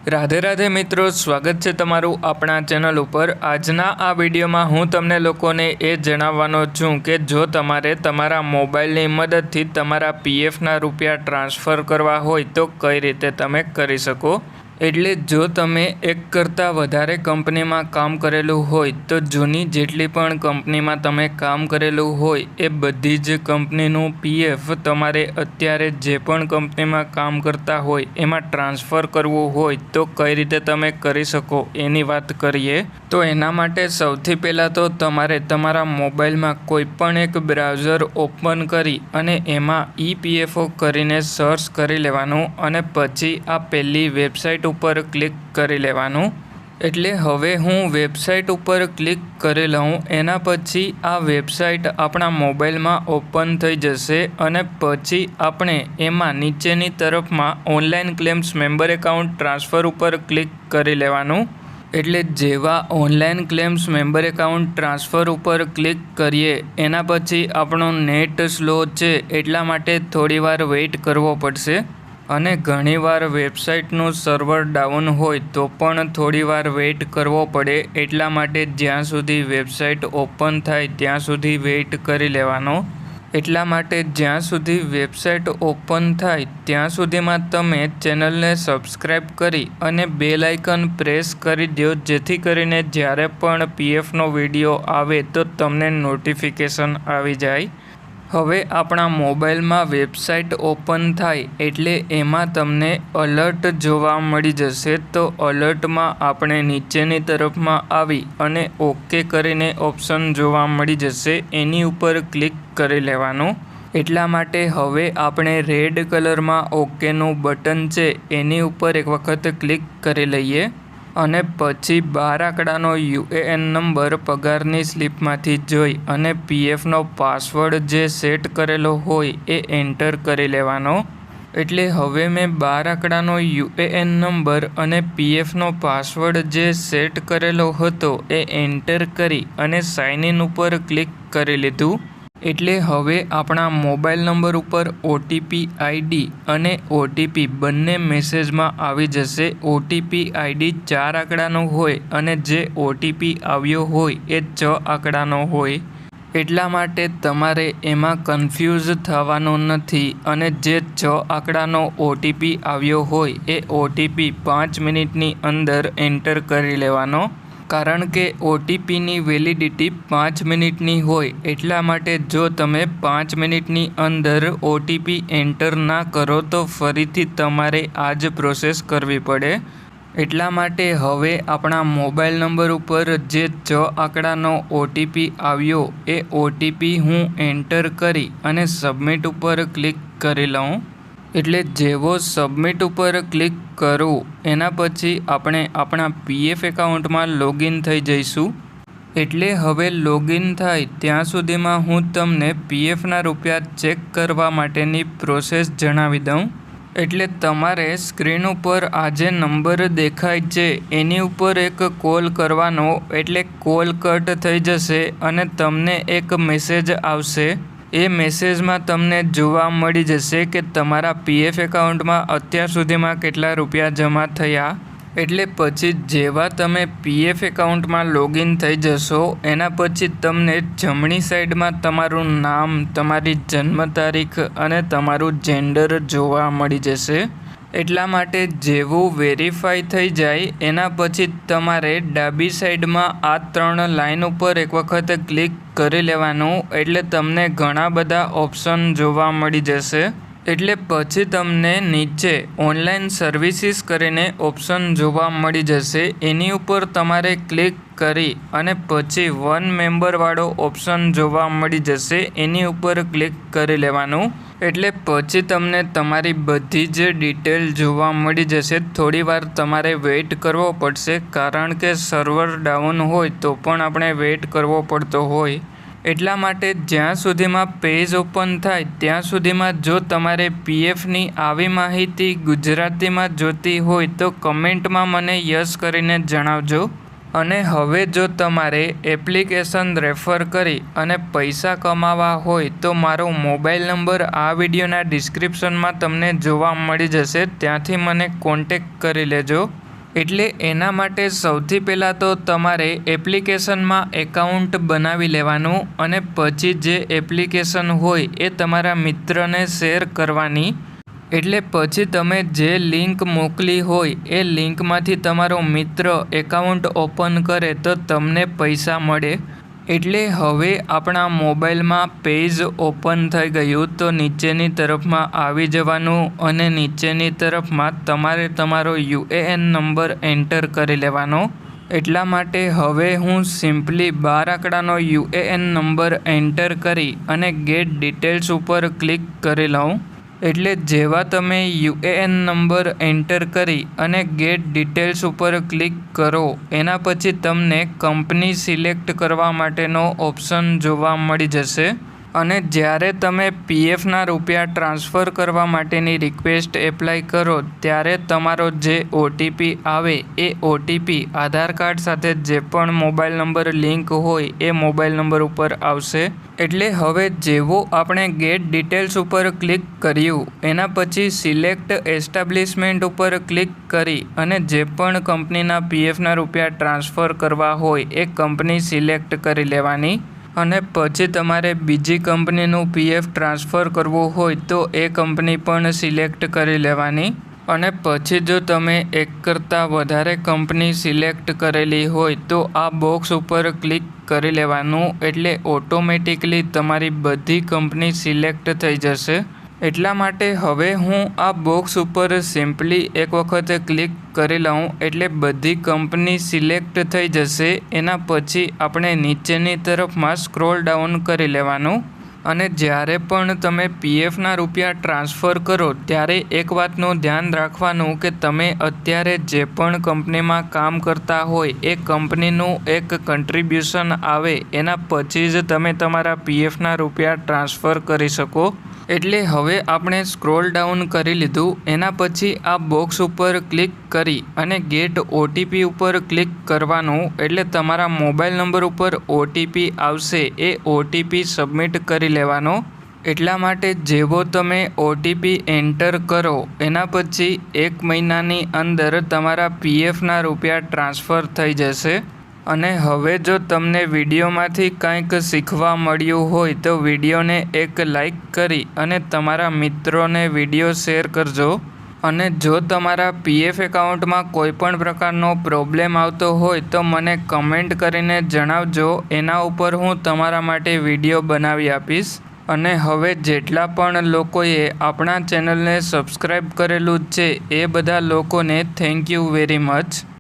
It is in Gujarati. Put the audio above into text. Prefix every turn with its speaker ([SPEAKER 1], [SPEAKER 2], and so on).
[SPEAKER 1] રાધે રાધે મિત્રો, સ્વાગત છે તમારું આપણા ચેનલ ઉપર। આજના આ વિડીયોમાં હું તમને લોકોને એ જણાવવાનો છું કે જો તમારે તમારા મોબાઈલની મદદથી તમારા પીએફના રૂપિયા ટ્રાન્સફર કરવા હોય તો કઈ રીતે તમે કરી શકો। એટલે જો તમે એક કરતાં વધારે કંપનીમાં કામ કરેલું હોય તો જૂની જેટલી પણ કંપનીમાં તમે કામ કરેલું હોય એ બધી જ કંપનીનું પીએફ તમારે અત્યારે જે પણ કંપનીમાં કામ કરતા હોય એમાં ટ્રાન્સફર કરવું હોય તો કઈ રીતે તમે કરી શકો એની વાત કરીએ। તો એના માટે સૌથી પહેલાં તો તમારે તમારા મોબાઈલમાં કોઈ પણ એક બ્રાઉઝર ઓપન કરી અને એમાં ઈપીએફઓ કરીને સર્ચ કરી લેવાનું અને પછી આ પહેલી વેબસાઇટ ઉપર ક્લિક કરી લેવાનું। એટલે હવે હું વેબસાઇટ ઉપર ક્લિક કરી લઉં એના પછી આ વેબસાઇટ આપણા મોબાઈલમાં ઓપન થઈ જશે અને પછી આપણે એમાં નીચેની તરફમાં online claims member account transfer ઉપર ક્લિક કરી લેવાનું। એટલે જેવા online claims member account transfer ઉપર ક્લિક કરીએ એના પછી આપણો નેટ સ્લો છે એટલા માટે થોડીવાર વેઇટ કરવો પડશે અને ઘણીવાર વેબસાઇટનું સર્વર ડાઉન હોય તો પણ થોડીવાર વેઇટ કરવો પડે। એટલા માટે જ્યાં સુધી વેબસાઇટ ઓપન થાય ત્યાં સુધી વેઇટ કરી લેવાનો। એટલા માટે જ્યાં સુધી વેબસાઇટ ઓપન થાય ત્યાં સુધીમાં તમે ચેનલને સબસ્ક્રાઈબ કરી અને બેલ આઇકન પ્રેસ કરી દો જેથી કરીને જ્યારે પણ પીએફનો વિડીયો આવે તો તમને નોટિફિકેશન આવી જાય। હવે આપણા મોબાઈલમાં વેબસાઇટ ઓપન થાય એટલે એમાં તમને અલર્ટ જોવા મળી જશે। તો અલર્ટમાં આપણે નીચેની તરફમાં આવી અને ઓકે કરીને ઓપ્શન જોવા મળી જશે, એની ઉપર ક્લિક કરી લેવાનું। એટલા માટે હવે આપણે રેડ કલરમાં ઓકેનું બટન છે એની ઉપર એક વખત ક્લિક કરી લઈએ અને પછી 12 આંકડાનો યુએએન નંબર પગારની સ્લિપમાંથી જોઈ અને પીએફનો પાસવર્ડ જે સેટ કરેલો હોય એ એન્ટર કરી લેવાનો। એટલે હવે મેં 12 આંકડાનો યુએએન નંબર અને પીએફનો પાસવર્ડ જે સેટ કરેલો હતો એ એન્ટર કરી અને સાઇન ઇન ઉપર ક્લિક કરી લીધું। એટલે હવે આપણા મોબાઈલ નંબર ઉપર ઓટીપી આઈડી અને ઓટીપી બંને મેસેજમાં આવી જશે। ઓટીપી આઈડી 4 આંકડાનો હોય અને જે ઓટીપી આવ્યો હોય એ 6 આંકડાનો હોય। એટલા માટે તમારે એમાં કન્ફ્યુઝ થવાનું નથી અને જે 6 આંકડાનો ઓટીપી આવ્યો હોય એ ઓટીપી 5 મિનિટની અંદર એન્ટર કરી લેવાનો, કારણ કે ઓટીપીની વેલિડિટી 5 મિનિટની હોય। એટલા માટે જો તમે 5 મિનિટની અંદર ઓટીપી એન્ટર ના કરો તો ફરીથી તમારે આ જ પ્રોસેસ કરવી પડે। એટલા માટે હવે આપણા મોબાઈલ નંબર ઉપર જે 6 આંકડાનો ઓટીપી આવ્યો એ ઓટીપી હું એન્ટર કરી અને સબમિટ ઉપર ક્લિક કરી લઉં। એટલે જેવો સબમિટ ઉપર ક્લિક કરું એના પછી આપણે આપણા પીએફ એકાઉન્ટમાં લોગિન થઈ જઈશું। એટલે હવે લોગિન થાય ત્યાં સુધીમાં હું તમને પીએફના રૂપિયા ચેક કરવા માટેની પ્રોસેસ જણાવી દઉં। એટલે તમારે સ્ક્રીન ઉપર આ જે નંબર દેખાય છે એની ઉપર એક કોલ કરવાનો, એટલે કોલ કટ થઈ જશે અને તમને એક મેસેજ આવશે। એ મેસેજમાં તમને જોવા મળી જશે કે તમારા પીએફ એકાઉન્ટમાં અત્યાર સુધીમાં કેટલા રૂપિયા જમા થયા। એટલે પછી જેવા તમે પીએફ એકાઉન્ટમાં લોગિન થઈ જશો એના પછી તમને જમણી સાઈડમાં તમારું નામ, તમારી જન્મ તારીખ અને તમારું જેન્ડર જોવા મળી જશે। એટલા માટે જેવું વેરીફાઈ થઈ જાય એના પછી તમારે ડાબી સાઈડમાં આ 3 લાઈન ઉપર એક વખત ક્લિક કરી લેવાનું। એટલે તમને ઘણા બધા ઓપ્શન જોવા મળી જશે। એટલે પછી તમને નીચે ઓનલાઈન સર્વિસીસ કરીને ઓપ્શન જોવા મળી જશે, એની ઉપર તમારે ક્લિક કરી અને પછી 1 મેમ્બરવાળો ઓપ્શન જોવા મળી જશે, એની ઉપર ક્લિક કરી લેવાનું। એટલે પછી તમને તમારી બધી જ ડિટેલ જોવા મળી જશે। થોડીવાર તમારે વેઇટ કરવો પડશે કારણ કે સર્વર ડાઉન હોય તો પણ આપણે વેઇટ કરવો પડતો હોય। એટલા માટે જ્યાં સુધીમાં પેજ ઓપન થાય ત્યાં સુધીમાં જો તમારે પીએફની આવી માહિતી ગુજરાતીમાં જોતી હોય તો કમેન્ટમાં મને યસ કરીને જણાવજો। અને હવે જો તમારે એપ્લિકેશન રેફર કરી અને પૈસા કમાવા હોય તો મારો મોબાઈલ નંબર આ વિડીયોના ડિસ્ક્રિપ્શનમાં તમને જોવા મળી જશે, ત્યાંથી મને કોન્ટેક્ટ કરી લેજો। એટલે એના માટે સૌથી પહેલાં તો તમારે એપ્લિકેશનમાં એકાઉન્ટ બનાવી લેવાનું અને પછી જે એપ્લિકેશન હોય એ તમારા મિત્રને શેર કરવાની. એટલે પછી તમે જે લિંક મોકલી હોય એ લિંકમાંથી તમારો મિત્ર એકાઉન્ટ ઓપન કરે તો તમને પૈસા મળે. એટલે હવે આપણા મોબાઈલમાં પેજ ઓપન થઈ ગયું તો નીચેની તરફમાં આવી જવાનું અને નીચેની તરફમાં તમારે તમારો યુએએન નંબર એન્ટર કરી લેવાનો. એટલા માટે હવે હું સિમ્પલી 12 આંકડાનો યુએએન નંબર એન્ટર કરી અને ગેટ ડિટેલ્સ ઉપર ક્લિક કરી લઉં. એટલે જેવા તમે યુએએન નંબર એન્ટર કરી અને ગેટ ડિટેલ્સ ઉપર ક્લિક કરો એના પછી તમને કંપની સિલેક્ટ કરવા માટેનો ઓપ્શન જોવા મળી જશે. અને જ્યારે તમે પીએફના રૂપિયા ટ્રાન્સફર કરવા માટેની રિક્વેસ્ટ એપ્લાય કરો ત્યારે તમારો જે ઓટીપી આવે એ ઓટીપી આધાર કાર્ડ સાથે જે પણ મોબાઈલ નંબર લિંક હોય એ મોબાઈલ નંબર ઉપર આવશે. એટલે હવે જેવો આપણે ગેટ ડિટેલ્સ ઉપર ક્લિક કર્યું એના પછી સિલેક્ટ એસ્ટાબ્લિશમેન્ટ ઉપર ક્લિક કરી અને જે પણ કંપનીના પીએફના રૂપિયા ટ્રાન્સફર કરવા હોય એ કંપની સિલેક્ટ કરી લેવાની. અને પછી તમારે બીજી કંપનીનું પીએફ ટ્રાન્સફર કરવું હોય તો એ કંપની પણ સિલેક્ટ કરી લેવાની. અને પછી જો તમે એક કરતાં વધારે કંપની સિલેક્ટ કરેલી હોય તો આ બોક્સ ઉપર ક્લિક કરી લેવાનું. એટલે ઓટોમેટિકલી તમારી બધી કંપની સિલેક્ટ થઈ જશે. એટલા માટે હવે હું આ બોક્સ ઉપર સિમ્પલી એક વખત ક્લિક કરી લઉં એટલે બધી કંપની સિલેક્ટ થઈ જશે. એના પછી આપણે નીચેની તરફમાં સ્ક્રોલ ડાઉન કરી લેવાનું. અને જ્યારે પણ તમે પીએફના રૂપિયા ટ્રાન્સફર કરો ત્યારે એક વાતનું ધ્યાન રાખવાનું કે તમે અત્યારે જે પણ કંપનીમાં કામ કરતા હોય એ કંપનીનું એક કન્ટ્રીબ્યુશન આવે એના પછી જ તમે તમારા પીએફના રૂપિયા ટ્રાન્સફર કરી શકો. એટલે હવે આપણે સ્ક્રોલ ડાઉન કરી લીધું. એના પછી આ બોક્સ ઉપર ક્લિક કરી અને ગેટ ઓટીપી ઉપર ક્લિક કરવાનું. એટલે તમારા મોબાઈલ નંબર ઉપર ઓટીપી આવશે એ ઓટીપી સબમિટ કરી લેવાનો. એટલા માટે જેવો તમે ઓટીપી એન્ટર કરો એના પછી 1 મહિનાની અંદર તમારા પીએફના રૂપિયા ટ્રાન્સફર થઈ જશે. અને હવે જો તમને વિડીયોમાંથી કંઈક શીખવા મળ્યું હોય તો વિડીયોને એક લાઈક કરી અને તમારા મિત્રોને વિડીયો શેર કરજો. અને જો તમારા પીએફ એકાઉન્ટમાં કોઈપણ પ્રકારનો પ્રોબ્લેમ આવતો હોય તો મને કમેન્ટ કરીને જણાવજો. એના ઉપર હું તમારા માટે વિડીયો બનાવી આપીશ. અને હવે જેટલા પણ લોકોએ આપણા ચેનલને સબસ્ક્રાઈબ કરેલું છે એ બધા લોકોને થેન્ક યુ વેરી મચ.